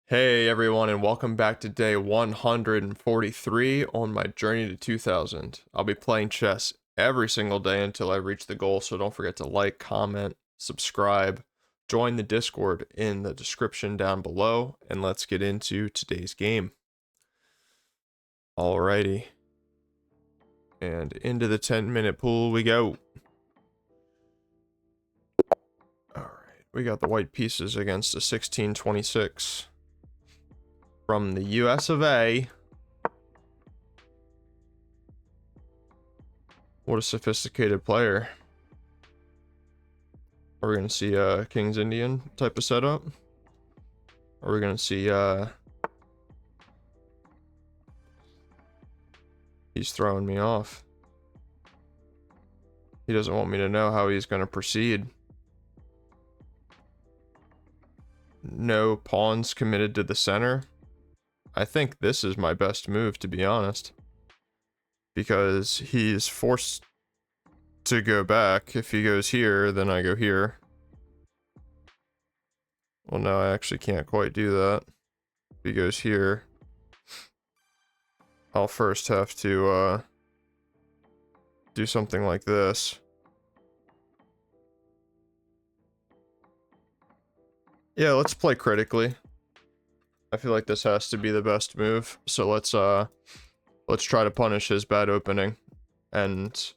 Hey everyone, and welcome back to day 143 on my journey to 2000. I'll be playing chess every single day until I reach the goal, so don't forget to like, comment, subscribe, join the Discord in the description down below, and let's get into today's game. Alrighty. And into the 10-minute pool we go. Alright, we got the white pieces against a 1626. From the US of A. What a sophisticated player. Are we going to see a King's Indian type of setup? Are we going to see he's throwing me off. He doesn't want me to know how he's going to proceed. No pawns committed to the center. I think this is my best move, to be honest, because he's forced to go back. If he goes here, then I go here. Well, no, I actually can't quite do that. If he goes here, I'll first have to do something like this. Yeah, let's play critically. I feel like this has to be the best move, so let's try to punish his bad opening, and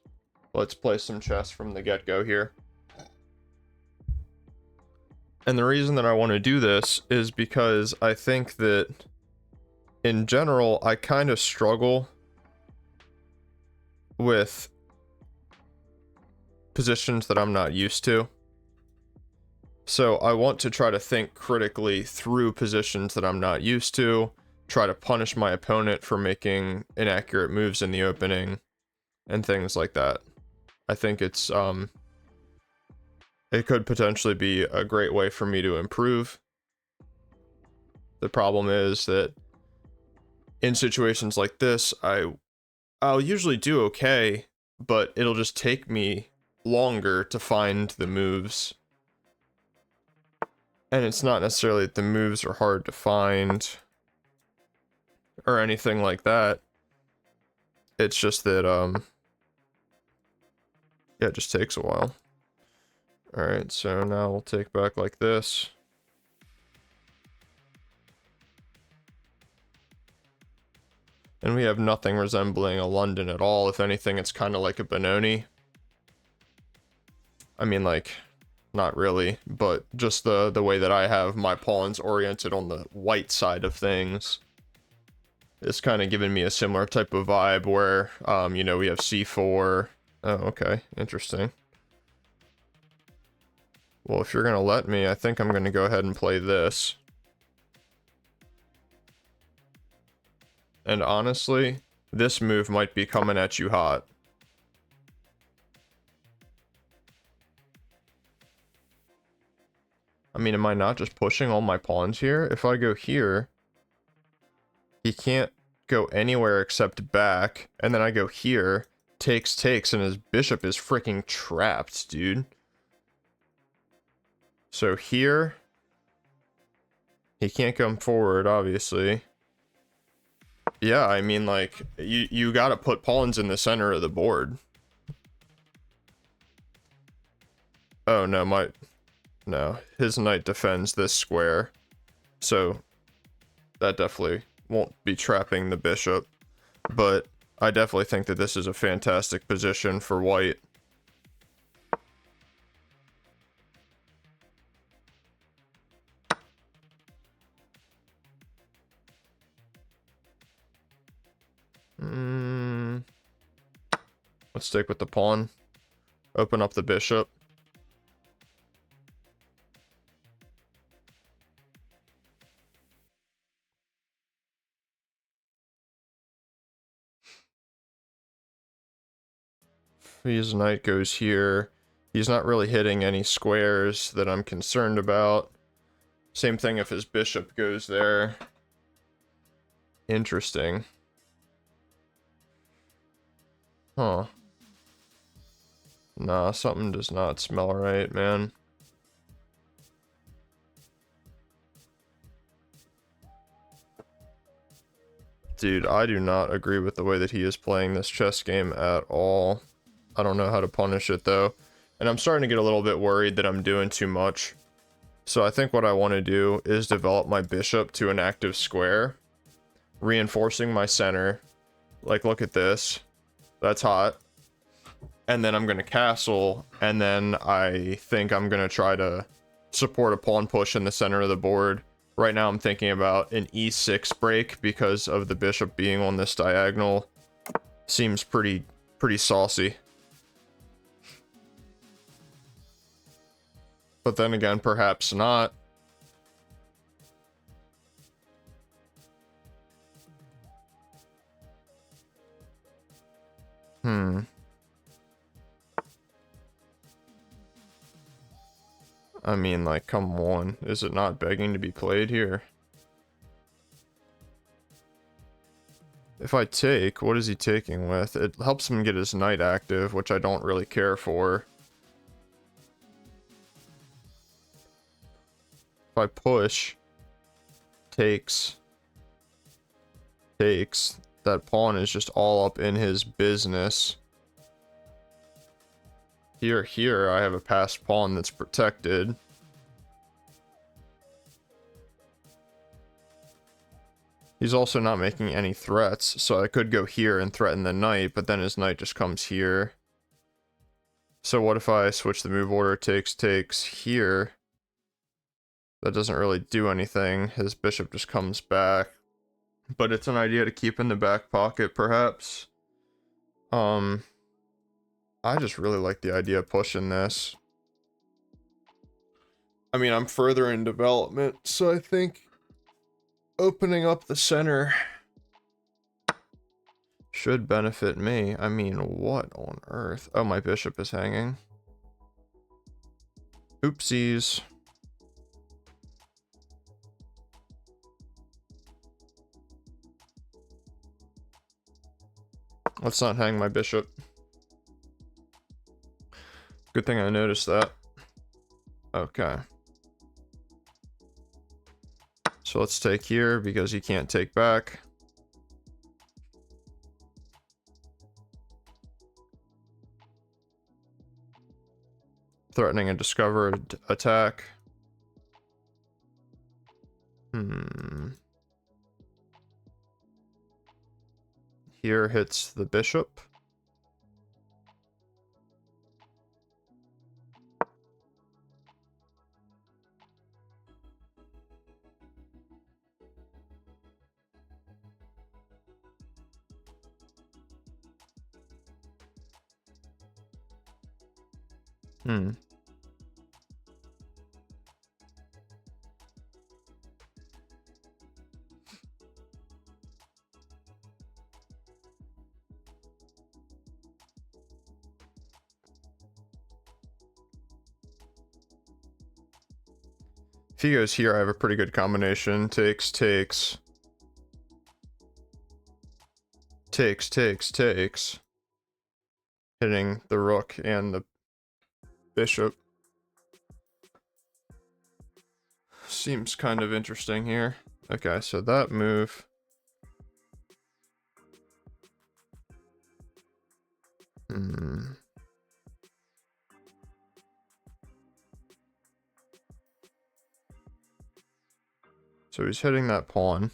let's play some chess from the get-go here. And the reason that I want to do this is because I think that, in general, I kind of struggle with positions that I'm not used to. So I want to try to think critically through positions that I'm not used to, try to punish my opponent for making inaccurate moves in the opening, and things like that. I think it's it could potentially be a great way for me to improve. The problem is that in situations like this, I'll usually do okay, but it'll just take me longer to find the moves. And it's not necessarily that the moves are hard to find or anything like that. It's just that yeah, it just takes a while. Alright, so now we'll take back like this. And we have nothing resembling a London at all. If anything, it's kind of like a Benoni. I mean, like, not really, but just the way that I have my pawns oriented on the white side of things is kind of giving me a similar type of vibe where, you know, we have c4. Oh, okay, interesting. Well, if you're gonna let me, I think I'm gonna go ahead and play this. And honestly, this move might be coming at you hot. I mean, am I not just pushing all my pawns here? If I go here, he can't go anywhere except back, and then I go here, takes, and his bishop is freaking trapped, dude. So here, he can't come forward, obviously. Yeah, I mean, like, you gotta put pawns in the center of the board. Oh, no, no, his knight defends this square, so that definitely won't be trapping the bishop, but I definitely think that this is a fantastic position for white. Let's stick with the pawn. Open up the bishop. His knight goes here. He's not really hitting any squares that I'm concerned about. Same thing if his bishop goes there. Interesting. Huh. Nah, something does not smell right, man. Dude, I do not agree with the way that he is playing this chess game at all. I don't know how to punish it though. And I'm starting to get a little bit worried that I'm doing too much. So I think what I want to do is develop my bishop to an active square, reinforcing my center. Like, look at this. That's hot. And then I'm going to castle, and then I think I'm going to try to support a pawn push in the center of the board. Right now I'm thinking about an e6 break because of the bishop being on this diagonal. Seems pretty saucy. But then again, perhaps not. I mean, like, come on. Is it not begging to be played here? If I take, what is he taking with? It helps him get his knight active, which I don't really care for. If I push, takes, that pawn is just all up in his business. Here, I have a passed pawn that's protected. He's also not making any threats, so I could go here and threaten the knight, but then his knight just comes here. So what if I switch the move order, takes here? That doesn't really do anything. His bishop just comes back. But it's an idea to keep in the back pocket, perhaps. I just really like the idea of pushing this. I mean, I'm further in development, so I think opening up the center should benefit me. I mean, what on earth? Oh, my bishop is hanging. Oopsies. Let's not hang my bishop. Good thing I noticed that. Okay. So let's take here because he can't take back. Threatening a discovered attack. Here hits the bishop. If he goes here, I have a pretty good combination. Takes. Hitting the rook and the bishop. Seems kind of interesting here. Okay, so that move. So he's hitting that pawn.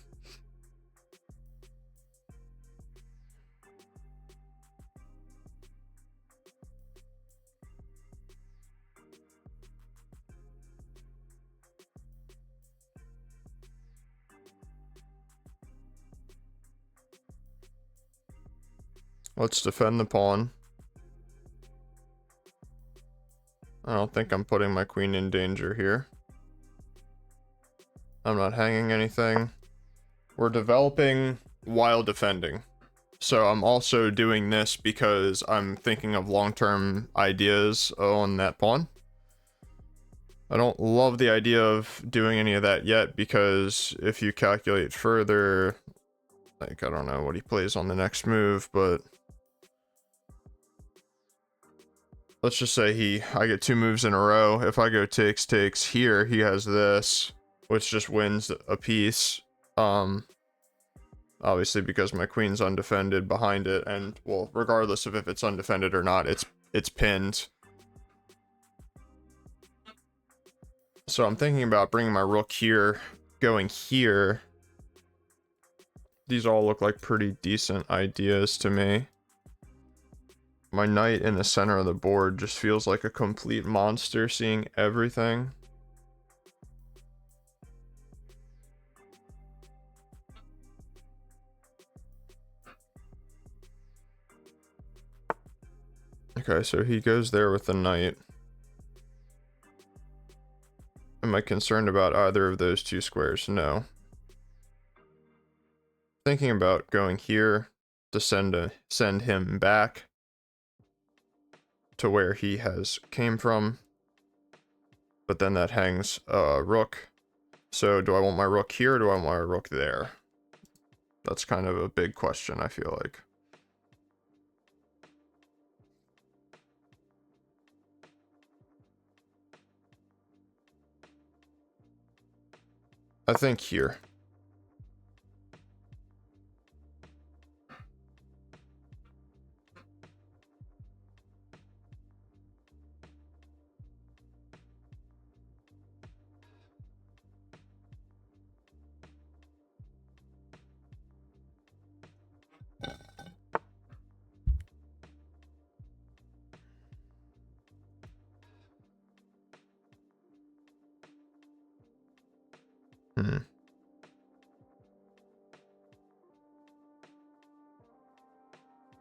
Let's defend the pawn. I don't think I'm putting my queen in danger here. I'm not hanging anything. We're developing while defending. So I'm also doing this because I'm thinking of long-term ideas on that pawn. I don't love the idea of doing any of that yet because if you calculate further, like, I don't know what he plays on the next move, but let's just say I get 2 moves in a row. If I go takes here, he has this, which just wins a piece. obviously because my queen's undefended behind it, and well, regardless of if it's undefended or not, it's pinned. So I'm thinking about bringing my rook here, going here. These all look like pretty decent ideas to me. My knight in the center of the board just feels like a complete monster, seeing everything. Okay, so he goes there with the knight. Am I concerned about either of those two squares? No. Thinking about going here to send him back to where he has came from. But then that hangs rook. So do I want my rook here or do I want my rook there? That's kind of a big question, I feel like. I think here.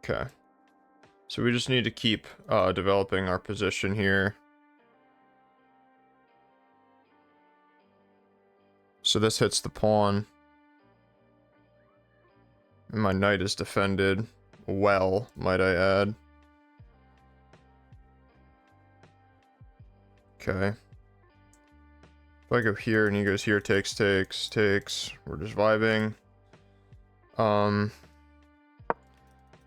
Okay. So we just need to keep developing our position here. So this hits the pawn. And my knight is defended well, might I add. Okay. If I go here and he goes here, takes. We're just vibing.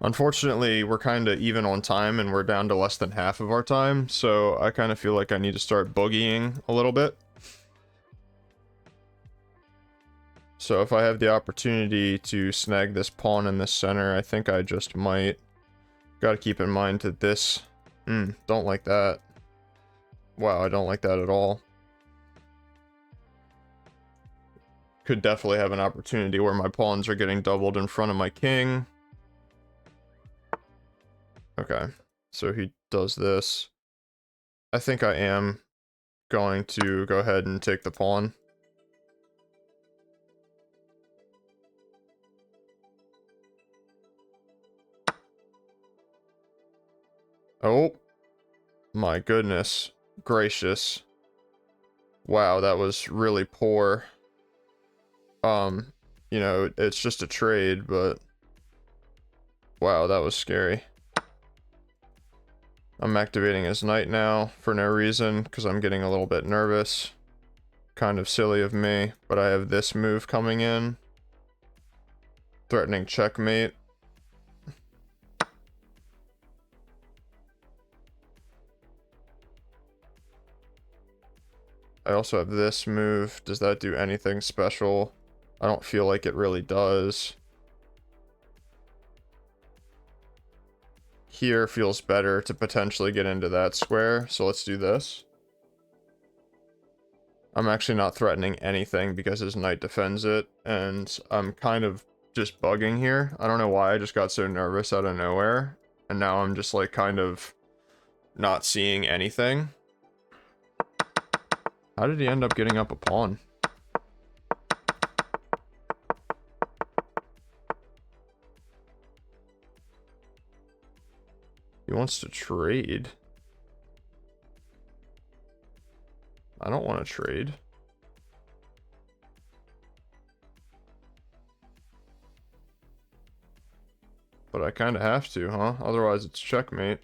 Unfortunately, we're kind of even on time and we're down to less than half of our time. So I kind of feel like I need to start boogieing a little bit. So if I have the opportunity to snag this pawn in this center, I think I just might. Gotta keep in mind that this... don't like that. Wow, I don't like that at all. Could definitely have an opportunity where my pawns are getting doubled in front of my king. Okay, so he does this. I think I am going to go ahead and take the pawn. Oh, my goodness gracious. Wow, that was really poor. You know, it's just a trade, but wow, that was scary. I'm activating his knight now for no reason because I'm getting a little bit nervous. Kind of silly of me, but I have this move coming in. Threatening checkmate. I also have this move. Does that do anything special? I don't feel like it really does. Here feels better to potentially get into that square, so let's do this. I'm actually not threatening anything because his knight defends it, and I'm kind of just bugging here. I don't know why I just got so nervous out of nowhere, and now I'm just like kind of not seeing anything. How did he end up getting up a pawn? He wants to trade. I don't want to trade. But I kind of have to, huh? Otherwise it's checkmate.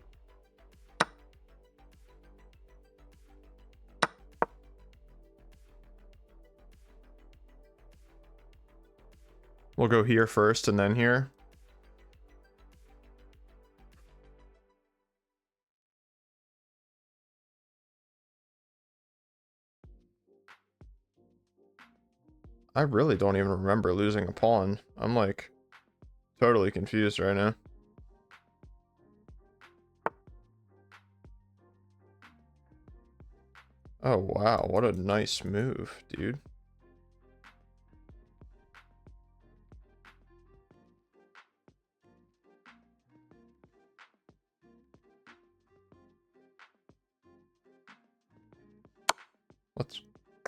We'll go here first and then here. I really don't even remember losing a pawn. I'm like Totally confused right now. Oh, wow. What a nice move, dude.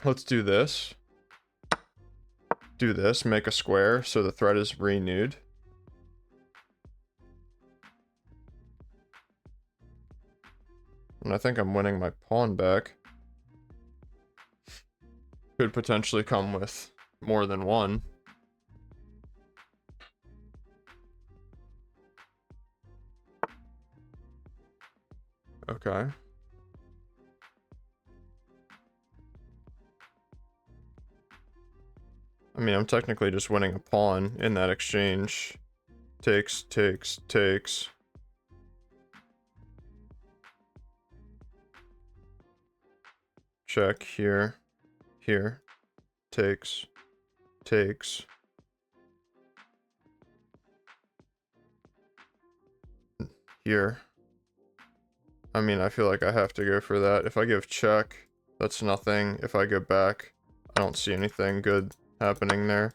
Let's do this. Do this, make a square so the thread is renewed. And I think I'm winning my pawn back. Could potentially come with more than one. Okay. I mean, I'm technically just winning a pawn in that exchange. Takes, takes, takes. Check here, here. Takes, takes. Here. I mean, I feel like I have to go for that. If I give check, that's nothing. If I go back, I don't see anything good happening there.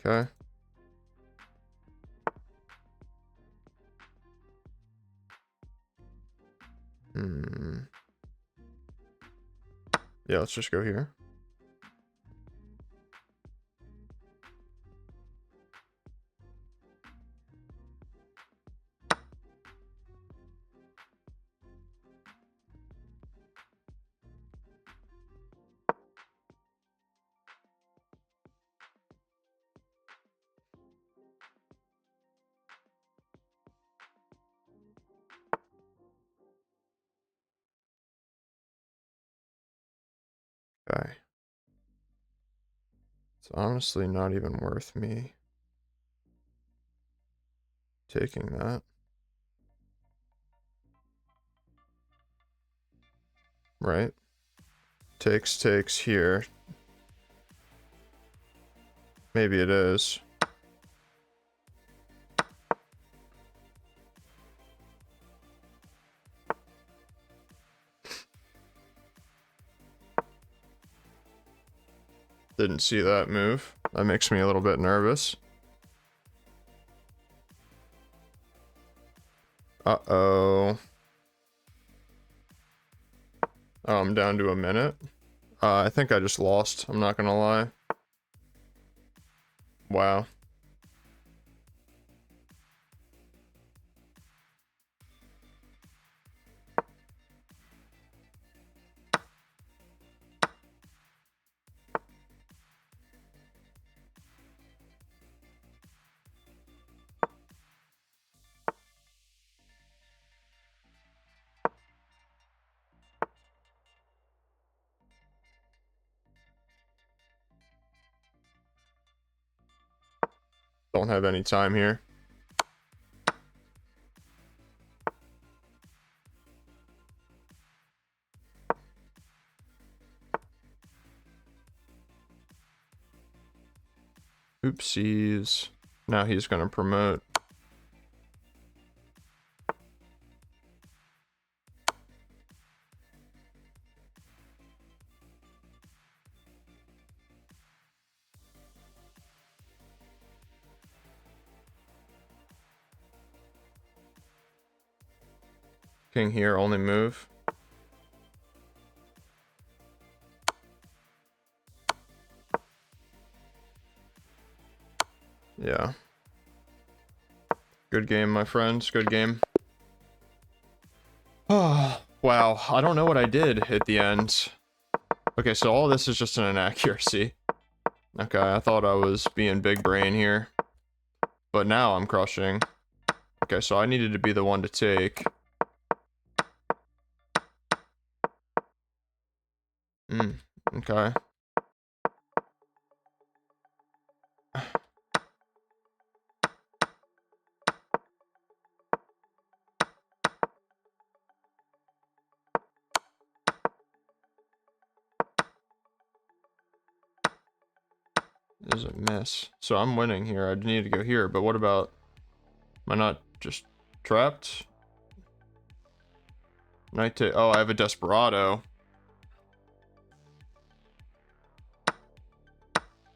Okay. Yeah, let's just go here. Okay. It's honestly not even worth me taking that. Right? Takes, takes here. Maybe it is. Didn't see that move. That makes me a little bit nervous. Uh-oh. Oh, I'm down to a minute. I think I just lost. I'm not gonna lie. Wow. Don't have any time here. Oopsies. Now he's gonna promote. King here, only move. Yeah. Good game, my friends. Good game. Oh, wow. I don't know what I did at the end. Okay, so all this is just an inaccuracy. Okay, I thought I was being big brain here. But now I'm crushing. Okay, so I needed to be the one to take. Okay. does it miss? So I'm winning here. I need to go here, but what about... Am I not just trapped? Knight to... Oh, I have a Desperado.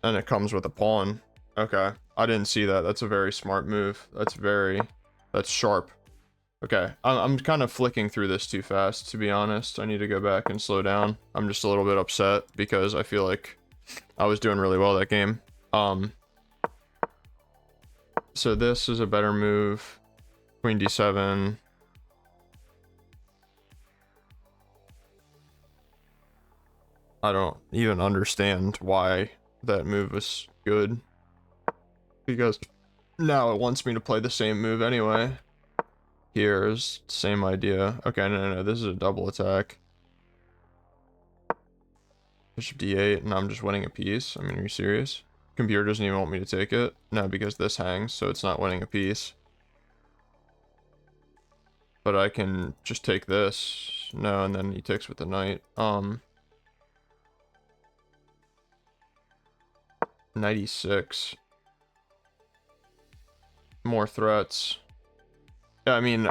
And it comes with a pawn. Okay. I didn't see that. That's a very smart move. That's sharp. Okay. I'm kind of flicking through this too fast, to be honest. I need to go back and slow down. I'm just a little bit upset because I feel like I was doing really well that game. So this is a better move. Queen d7. I don't even understand why that move was good. Because now it wants me to play the same move anyway. Here's same idea. Okay, no, this is a double attack. Bishop d8, and I'm just winning a piece. I mean, are you serious? Computer doesn't even want me to take it. No, because this hangs, so it's not winning a piece. But I can just take this. No, and then he takes with the knight. Knight e6. More threats. Yeah, I mean,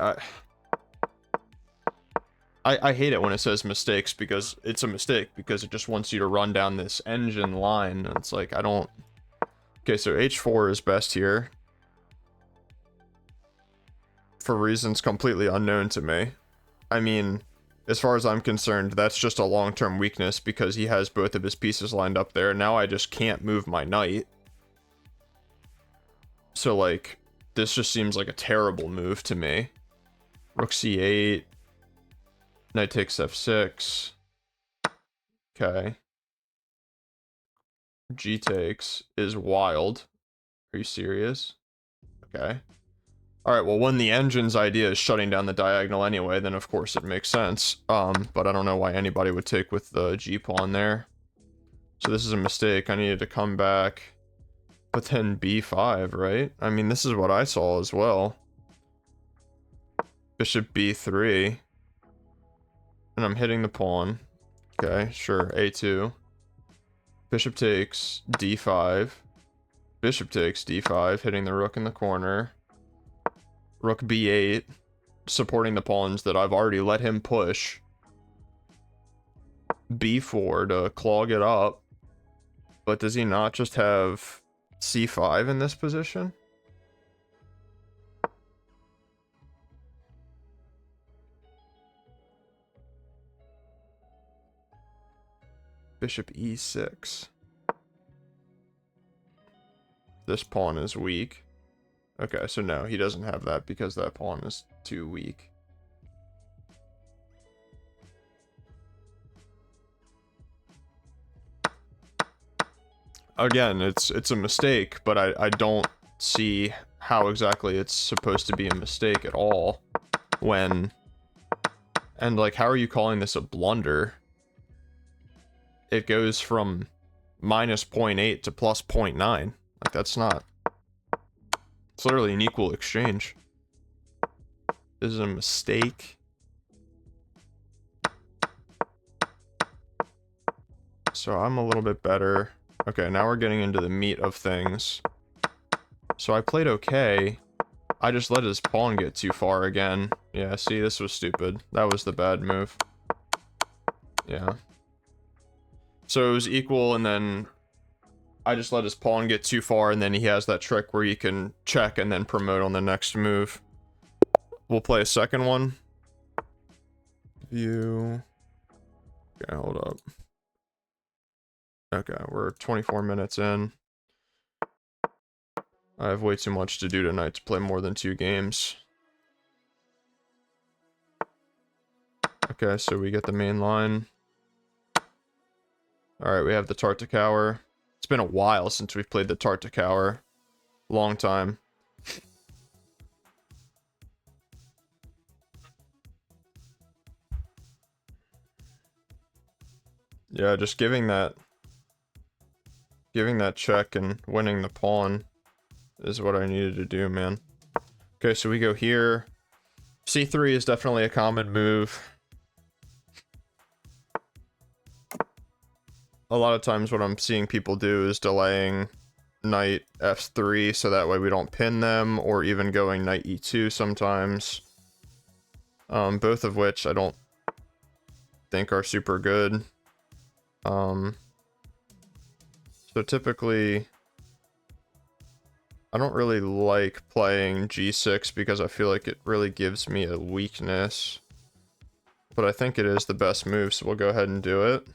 I hate it when it says mistakes, because it's a mistake, because it just wants you to run down this engine line, and it's like, I don't... Okay, so h4 is best here. For reasons completely unknown to me. I mean, as far as I'm concerned, that's just a long-term weakness, because he has both of his pieces lined up there. Now I just can't move my knight. So, like, this just seems like a terrible move to me. Rook c8. Knight takes f6. Okay. G takes is wild. Are you serious? Okay. Alright, well, when the engine's idea is shutting down the diagonal anyway, then of course it makes sense. But I don't know why anybody would take with the g-pawn there. So this is a mistake. I needed to come back. But then b5, right? I mean, this is what I saw as well. Bishop b3. And I'm hitting the pawn. Okay, sure, a2. Bishop takes d5. Bishop takes d5, hitting the rook in the corner. Rook b8, supporting the pawns that I've already let him push. b4 to clog it up. But does he not just have c5 in this position? Bishop e6. This pawn is weak. Okay, so no, he doesn't have that because that pawn is too weak. Again, it's a mistake, but I don't see how exactly it's supposed to be a mistake at all when... And, like, how are you calling this a blunder? It goes from minus 0.8 to plus 0.9. Like, that's not... It's literally an equal exchange. This is a mistake. So I'm a little bit better. Okay, now we're getting into the meat of things. So I played okay. I just let his pawn get too far again. Yeah, see, this was stupid. That was the bad move. Yeah. So it was equal, and then I just let his pawn get too far, and then he has that trick where you can check and then promote on the next move. We'll play a second one. View. Okay, hold up. Okay, we're 24 minutes in. I have way too much to do tonight to play more than 2 games. Okay, so we get the main line. Alright, we have the Tartakower. It's been a while since we've played the Tartakower. Long time. Yeah, just giving that check and winning the pawn is what I needed to do, man. Okay, so we go here. C3 is definitely a common move. A lot of times what I'm seeing people do is delaying knight f3 so that way we don't pin them, or even going knight e2 sometimes. Both of which I don't think are super good. So typically, I don't really like playing g6 because I feel like it really gives me a weakness. But I think it is the best move, so we'll go ahead and do it.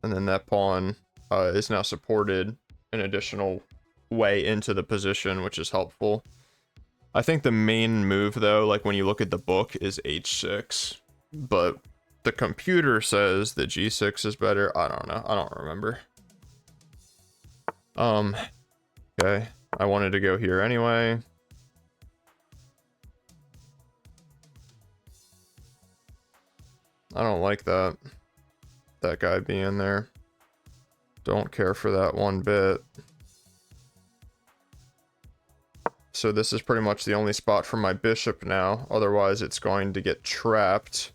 And then that pawn is now supported an additional way into the position, which is helpful. I think the main move, though, like when you look at the book, is h6. But the computer says that g6 is better. I don't know. I don't remember. Okay. I wanted to go here anyway. I don't like that guy being there. Don't care for that one bit. So this is pretty much the only spot for my bishop now. Otherwise, it's going to get trapped.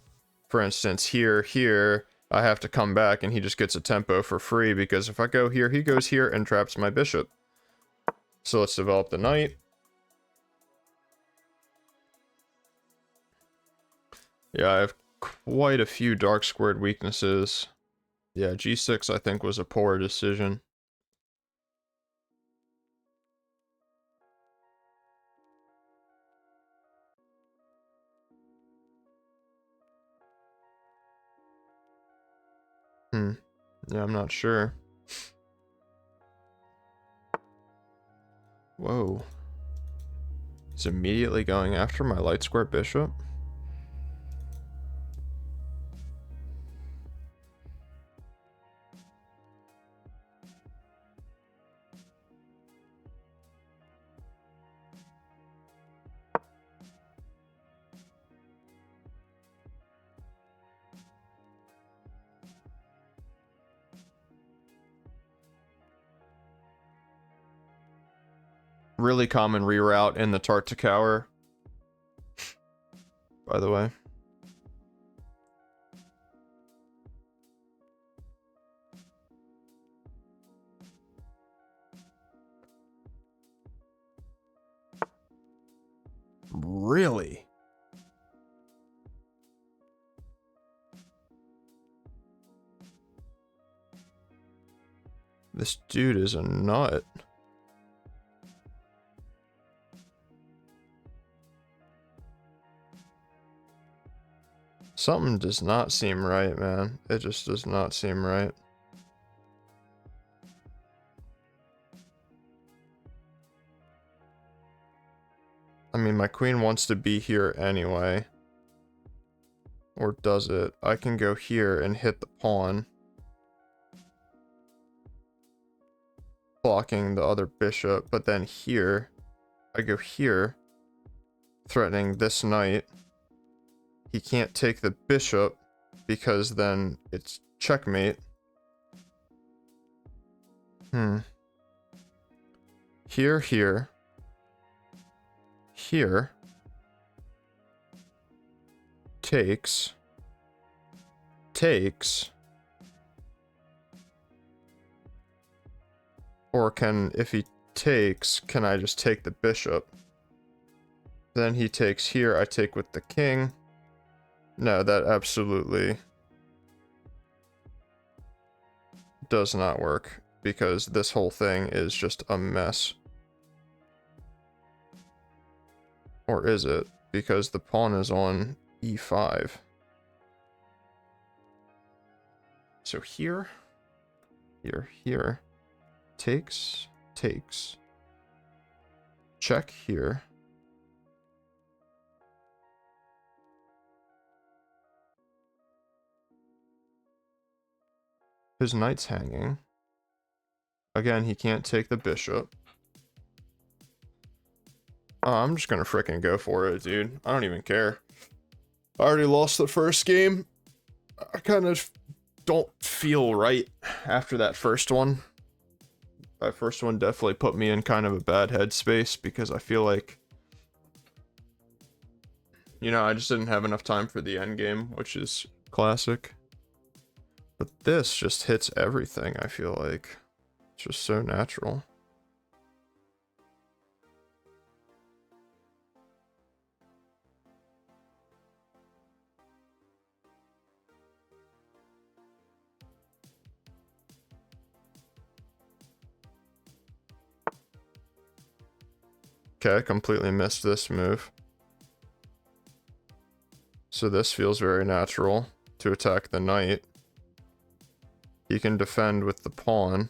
For instance, here, I have to come back and he just gets a tempo for free because if I go here, he goes here and traps my bishop. So let's develop the knight. Yeah, I have quite a few dark squared weaknesses. Yeah, g6 I think was a poor decision. Yeah, I'm not sure. Whoa. He's immediately going after my light square bishop. Really common reroute in the Tartakower, by the way. Really? This dude is a nut. Something does not seem right, man. It just does not seem right. I mean, my queen wants to be here anyway. Or does it? I can go here and hit the pawn, blocking the other bishop, but then here, I go here, threatening this knight. He can't take the bishop because then it's checkmate. Here, here. Here. Takes. Takes. Or if he takes, can I just take the bishop? Then he takes here, I take with the king. No, that absolutely does not work because this whole thing is just a mess. Or is it? Because the pawn is on e5. So here, here. Takes, takes. Check here. His knight's hanging. Again, he can't take the bishop. I'm just gonna frickin' go for it, dude. I don't even care. I already lost the first game. I kind of don't feel right after that first one. That first one definitely put me in kind of a bad headspace because I feel like, you know, I just didn't have enough time for the end game, which is classic. But this just hits everything, I feel like. It's just so natural. Okay, I completely missed this move. So this feels very natural to attack the knight. He can defend with the pawn.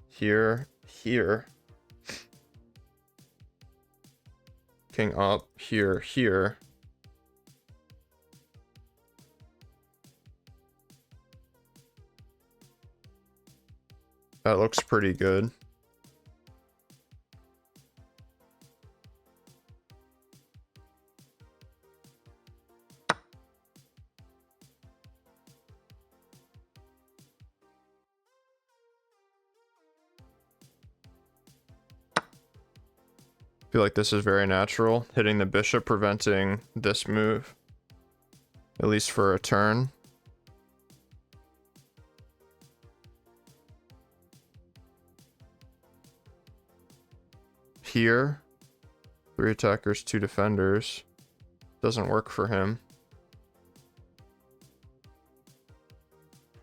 Here, here. King up, here, here. That looks pretty good. I feel like this is very natural. Hitting the bishop, preventing this move. At least for a turn. Here. 3 attackers, 2 defenders. Doesn't work for him.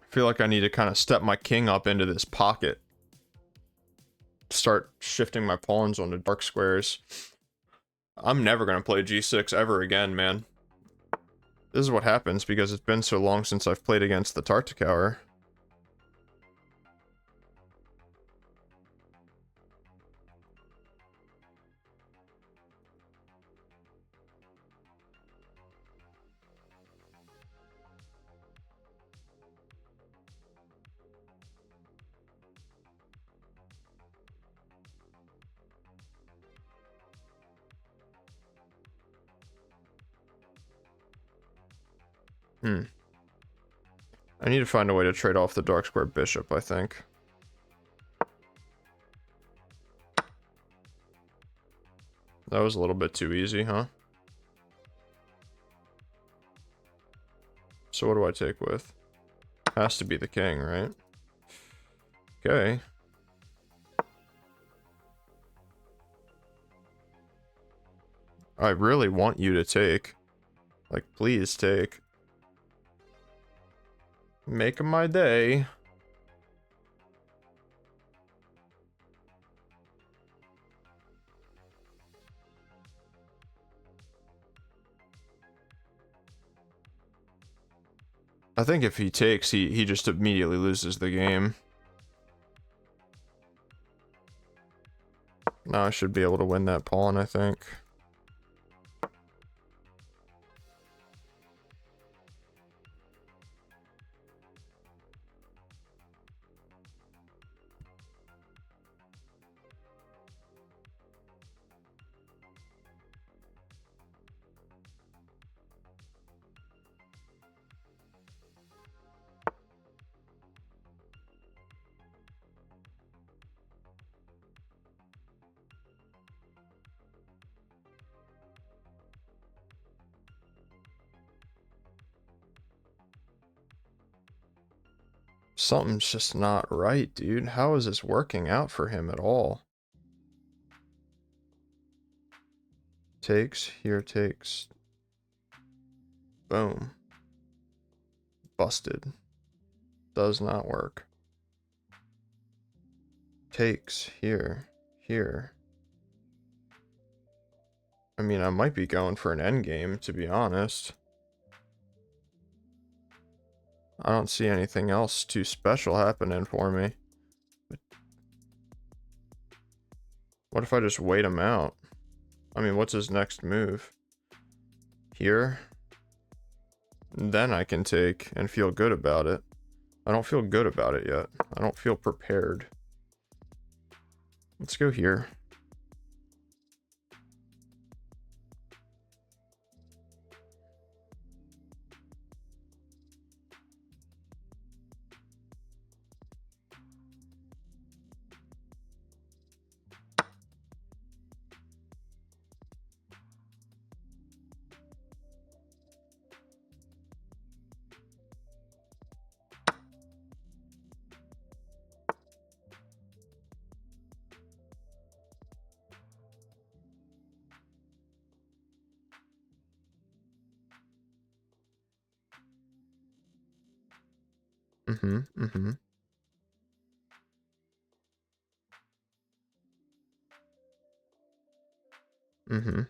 I feel like I need to kind of step my king up into this pocket. Start shifting my pawns onto dark squares. I'm never going to play g6 ever again, man. This is what happens because it's been so long since I've played against the Tartakower. I need to find a way to trade off the dark square bishop, I think. That was a little bit too easy, huh? So what do I take with? Has to be the king, right? Okay. I really want you to take. Like, please take. Making my day. I think if he takes, he just immediately loses the game. Now I should be able to win that pawn, I think. Something's just not right, dude. How is this working out for him at all? Takes, here takes. Boom. Busted. Does not work. Takes, here, here. I mean, I might be going for an endgame, to be honest. I don't see anything else too special happening for me. But what if I just wait him out? I mean, what's his next move? Here? Then I can take and feel good about it. I don't feel good about it yet. I don't feel prepared. Let's go here. Mm-hmm. Mm-hmm. Mm-hmm.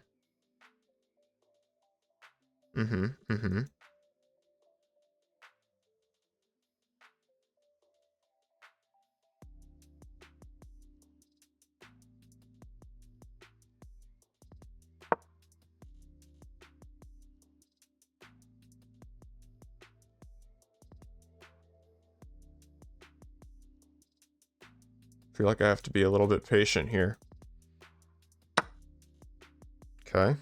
Mm-hmm. Mm-hmm. Feel like I have to be a little bit patient here. Okay.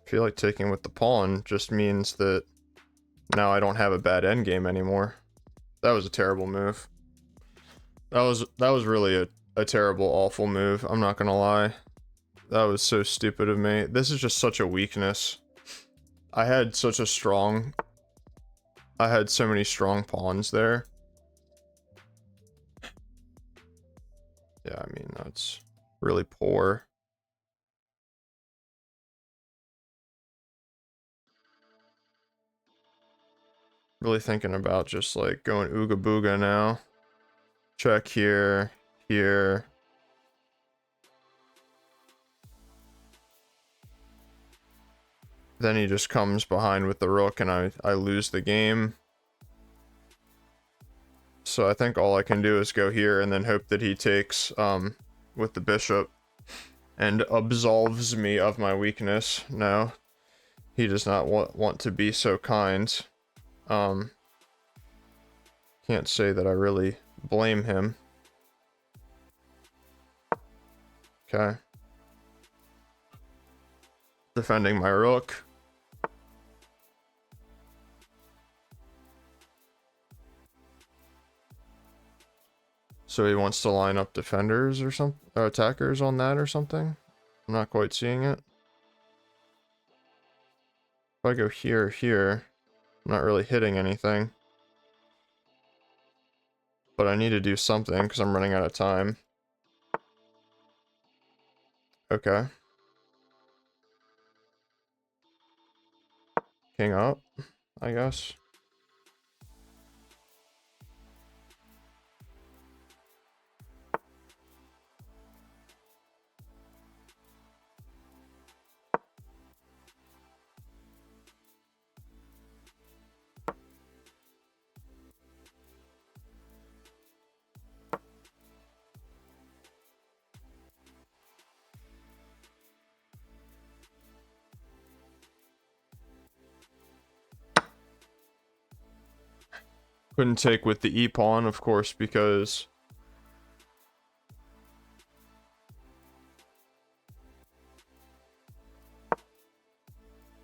Feel like taking with the pawn just means that now I don't have a bad endgame anymore. That was a terrible move. That was really a terrible, awful move. I'm not gonna lie. That was so stupid of me. This is just such a weakness. I had such a strong... I had so many strong pawns there. Yeah, I mean, that's really poor. Really thinking about just like going ooga booga now. Check here, here. Then he just comes behind with the rook and I lose the game. So I think all I can do is go here and then hope that he takes with the bishop and absolves me of my weakness. No, he does not want to be so kind. Can't say that I really blame him. Okay. Defending my rook. So he wants to line up defenders or something, attackers on that or something. I'm not quite seeing it. If I go here, here, I'm not really hitting anything. But I need to do something because I'm running out of time. Okay. King up, I guess. Couldn't take with the e-pawn, of course, because...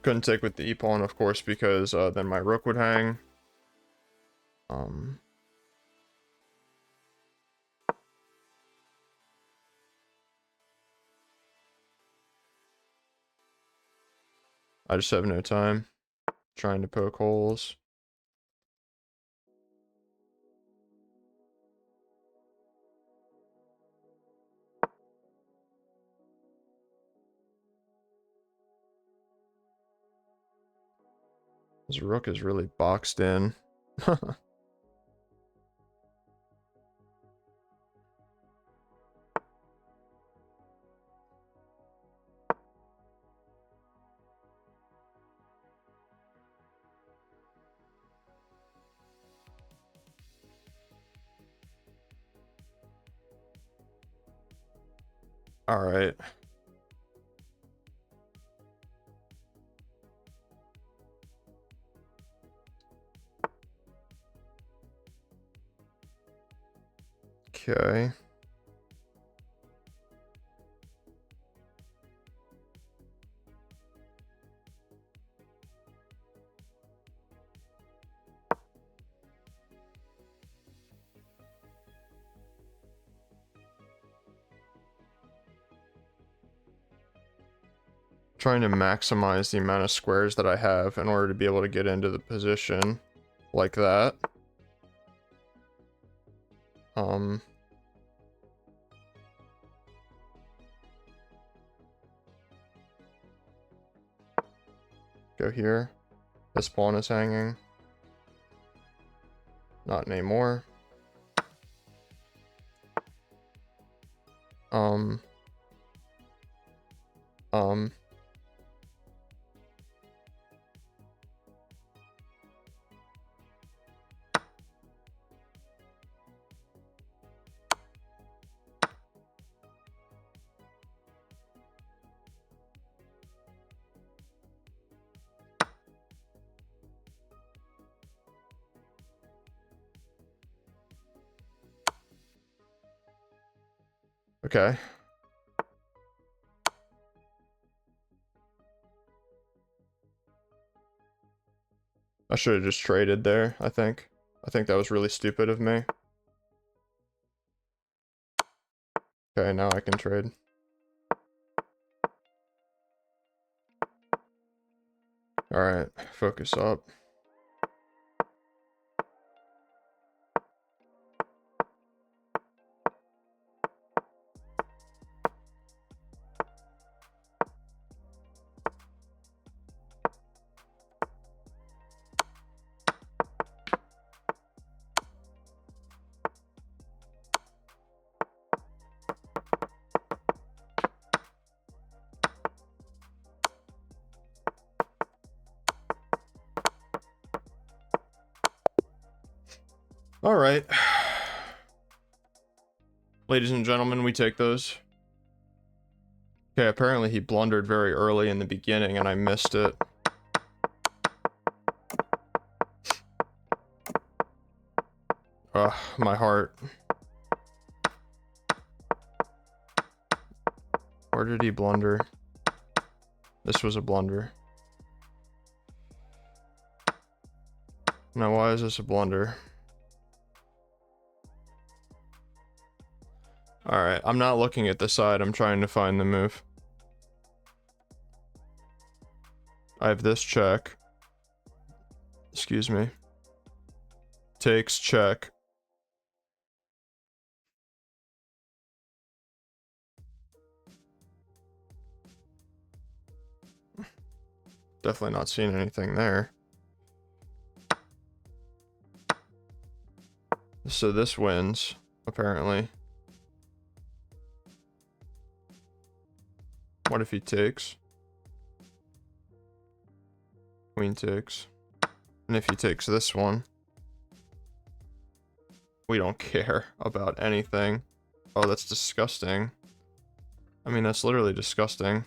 Couldn't take with the e-pawn, of course, because then my rook would hang. I just have no time. Trying to poke holes. This rook is really boxed in. Alright. Okay. Trying to maximize the amount of squares that I have in order to be able to get into the position like that. Go here. This pawn is hanging. Not anymore. Okay. I should have just traded there, I think. I think that was really stupid of me. Okay, now I can trade. Alright, focus up. Alright. Ladies and gentlemen, we take those. Okay, apparently he blundered very early in the beginning and I missed it. Ugh, my heart. Where did he blunder? This was a blunder. Now why is this a blunder? Alright, I'm not looking at the side, I'm trying to find the move. I have this check. Excuse me. Takes check. Definitely not seeing anything there. So this wins, apparently. What if he takes? Queen takes. And if he takes this one, we don't care about anything. Oh, that's disgusting. I mean, that's literally disgusting.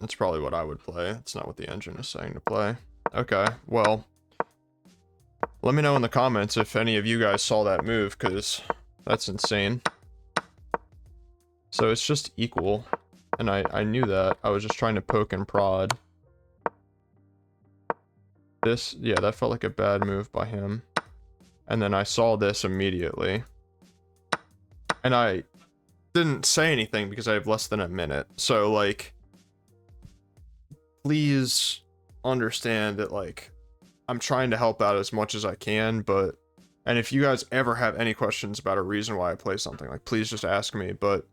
That's probably what I would play. It's not what the engine is saying to play. Okay, well, let me know in the comments if any of you guys saw that move, because that's insane. So it's just equal, and I knew that. I was just trying to poke and prod. This, yeah, that felt like a bad move by him. And then I saw this immediately. And I didn't say anything because I have less than a minute. So, like, please understand that, like, I'm trying to help out as much as I can, but, and if you guys ever have any questions about a reason why I play something, like, please just ask me, but,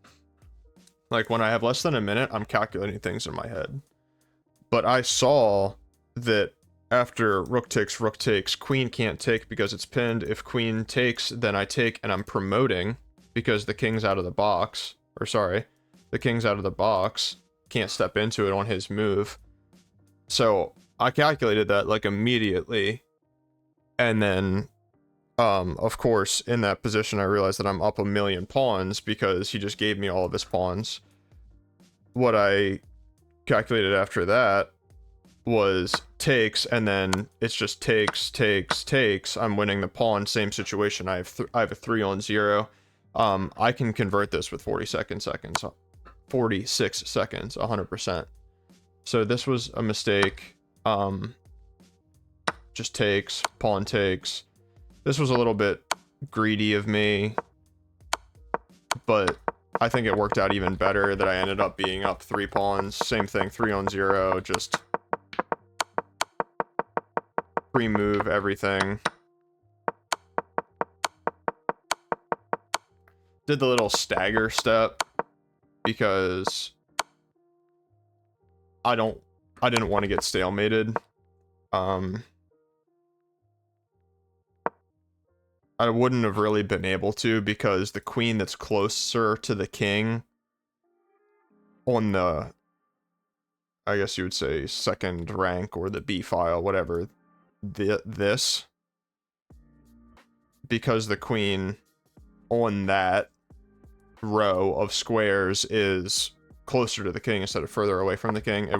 like, when I have less than a minute, I'm calculating things in my head. But I saw that after rook takes, queen can't take because it's pinned. If queen takes, then I take, and I'm promoting because the king's out of the box, or sorry, the king's out of the box, can't step into it on his move. So I calculated that, like, immediately, and then, of course, in that position, I realized that I'm up a million pawns because he just gave me all of his pawns. What I calculated after that was takes, and then it's just takes. I'm winning the pawn, same situation. I have a 3 on 0. I can convert this with 46 seconds, 100%. So this was a mistake. Just takes, pawn takes. This was a little bit greedy of me, but I think it worked out even better that I ended up being up 3 pawns. Same thing, 3 on 0, just pre-move everything. Did the little stagger step because I didn't want to get stalemated. I wouldn't have really been able to because the queen that's closer to the king on the, I guess you would say, second rank or the B file, whatever, this, because the queen on that row of squares is closer to the king instead of further away from the king,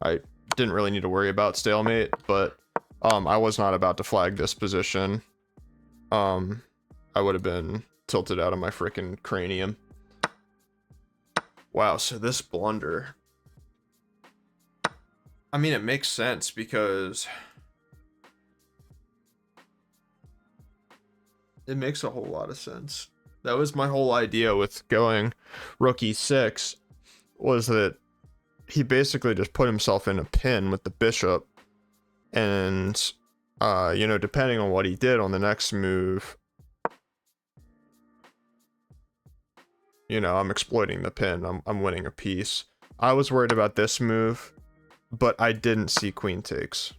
I didn't really need to worry about stalemate, but I was not about to flag this position. I would have been tilted out of my freaking cranium. Wow, so this blunder, I mean, it makes sense because it makes a whole lot of sense. That was my whole idea with going rook e6, was that he basically just put himself in a pin with the bishop, and you know, depending on what he did on the next move, you know, I'm exploiting the pin. I'm winning a piece. I was worried about this move, but I didn't see queen takes.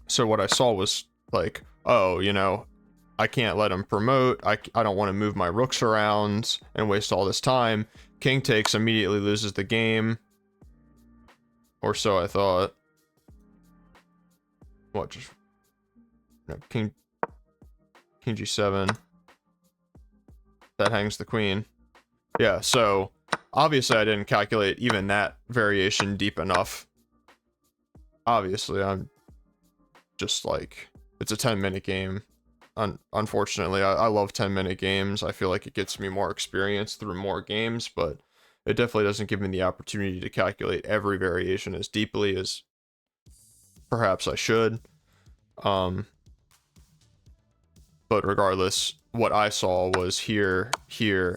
So what I saw was like, oh, you know, I can't let him promote. I don't want to move my rooks around and waste all this time. King takes, immediately loses the game. Or so I thought. What, just... No, king g7. That hangs the queen. Yeah, so obviously I didn't calculate even that variation deep enough. Obviously, I'm just like, it's a 10-minute game. Unfortunately, I love 10-minute games. I feel like it gets me more experience through more games, but it definitely doesn't give me the opportunity to calculate every variation as deeply as perhaps I should. But regardless, what I saw was here,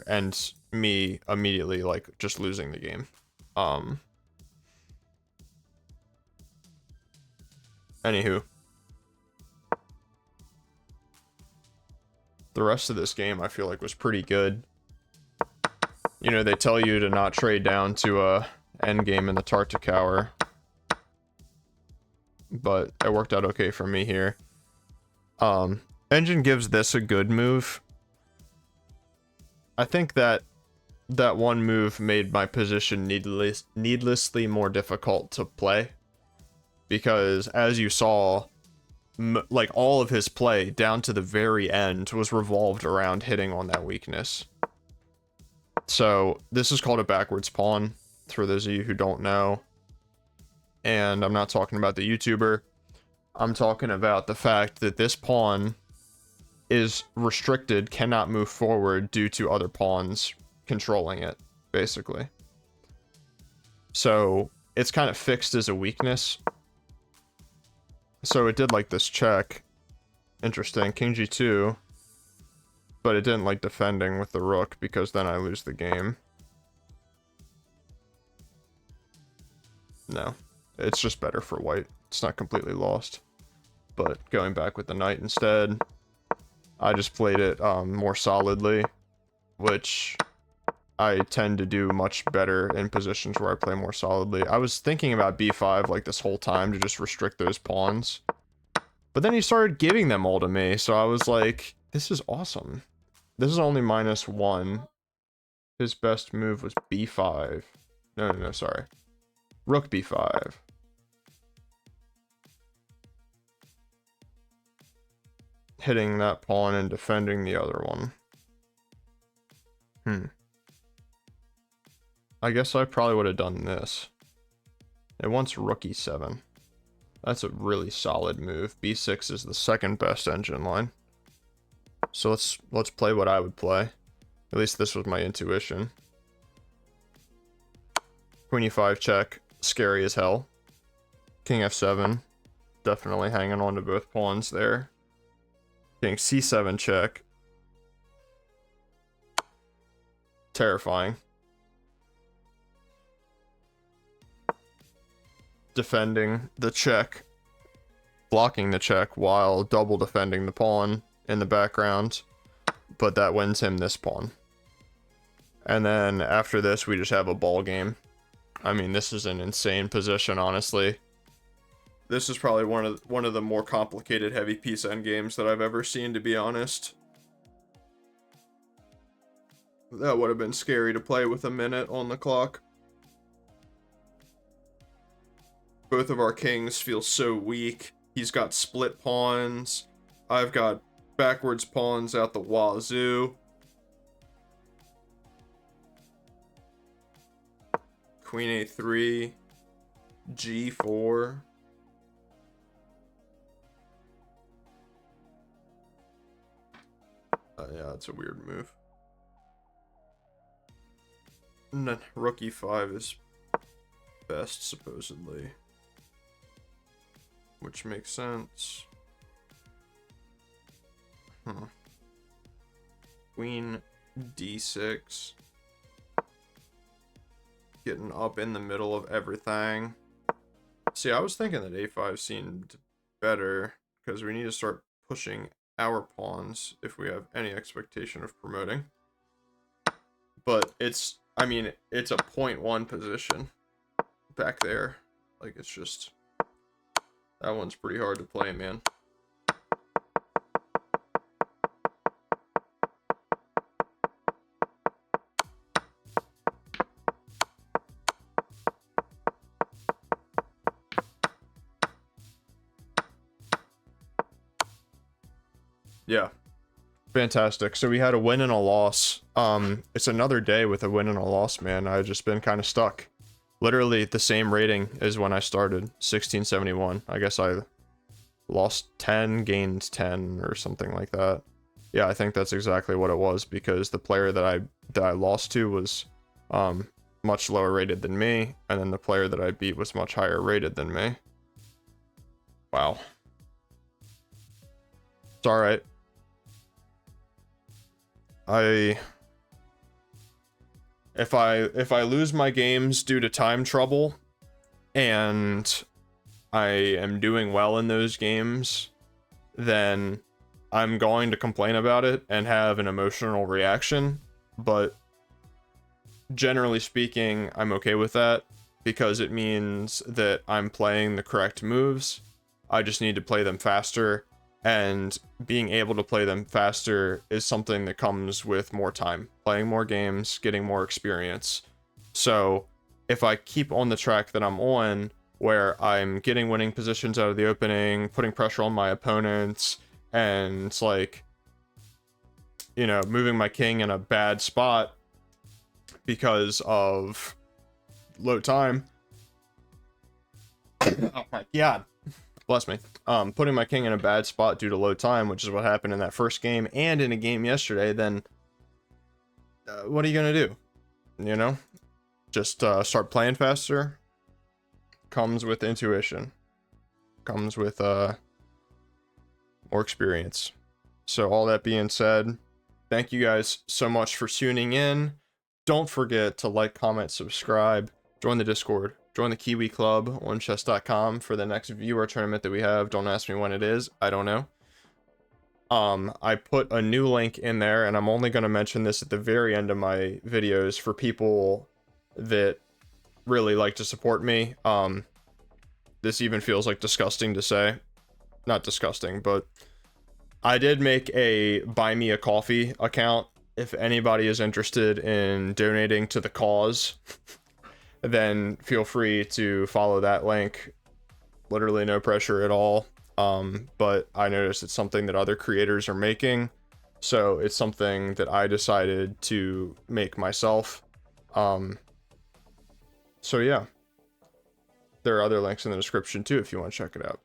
and me immediately, like, just losing the game. Anywho. The rest of this game, I feel like, was pretty good. You know, they tell you to not trade down to a endgame in the Tartic Tower, but it worked out okay for me here. Engine gives this a good move. I think that one move made my position needlessly more difficult to play, because as you saw, like, all of his play down to the very end was revolved around hitting on that weakness. So this is called a backwards pawn, for those of you who don't know. And I'm not talking about the YouTuber. I'm talking about the fact that this pawn is restricted, cannot move forward due to other pawns controlling it, basically. So it's kind of fixed as a weakness. So it did like this check. Interesting. King g2. But it didn't like defending with the rook, because then I lose the game. No. It's just better for white. It's not completely lost. But going back with the knight instead, I just played it more solidly, which I tend to do much better in positions where I play more solidly. I was thinking about b5 like this whole time to just restrict those pawns. But then he started giving them all to me, so I was like, this is awesome. This is only -1. His best move was b5. No, sorry. Rook b5. Hitting that pawn and defending the other one. I guess I probably would have done this. It wants rook e7. That's a really solid move. b6 is the second best engine line. So let's play what I would play. At least this was my intuition. Queen e5 check. Scary as hell. King f7. Definitely hanging on to both pawns there. King c7 check. Terrifying. Defending the check. blocking the check while double defending the pawn in the background, but that wins him this pawn. And then after this, we just have a ball game. I mean, this is an insane position, honestly. This is probably one of the more complicated heavy piece endgames that I've ever seen, to be honest. That would have been scary to play with a minute on the clock. Both of our kings feel so weak. He's got split pawns. I've got backwards pawns out the wazoo. Queen a3. G4. Yeah, that's a weird move. And then rook e5 is best, supposedly. Which makes sense. Queen d6. Getting up in the middle of everything. See, I was thinking that a5 seemed better, because we need to start pushing our pawns if we have any expectation of promoting. But it's, I mean, it's a 0.1 position back there. Like, it's just, that one's pretty hard to play, man. Yeah. Fantastic. So we had a win and a loss. It's another day with a win and a loss, man. I've just been kind of stuck. Literally the same rating as when I started, 1671. I guess I lost 10, gained 10 or something like that. Yeah, I think that's exactly what it was, because the player that I lost to was much lower rated than me, and then the player that I beat was much higher rated than me. Wow. It's all right. If I lose my games due to time trouble and I am doing well in those games, then I'm going to complain about it and have an emotional reaction, but generally speaking, I'm okay with that, because it means that I'm playing the correct moves. I just need to play them faster, and being able to play them faster is something that comes with more time, playing more games, getting more experience. So if I keep on the track that I'm on, where I'm getting winning positions out of the opening, putting pressure on my opponents, and like, you know, moving my king in a bad spot because of low time. Oh my god. Bless me. Putting my king in a bad spot due to low time, which is what happened in that first game and in a game yesterday, then what are you gonna do? You know? Just start playing faster. Comes with intuition. Comes with more experience. So all that being said, thank you guys so much for tuning in. Don't forget to like, comment, subscribe, join the Discord, join the Kiwi Club on chess.com for the next viewer tournament that we have. Don't ask me when it is. I don't know. I put a new link in there, and I'm only going to mention this at the very end of my videos for people that really like to support me. This even feels like disgusting to say. Not disgusting, but I did make a Buy Me a Coffee account. If anybody is interested in donating to the cause, then feel free to follow that link. Literally no pressure at all. But I noticed it's something that other creators are making, so it's something that I decided to make myself. So yeah, there are other links in the description too if you want to check it out.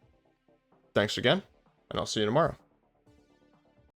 Thanks again, and I'll see you tomorrow.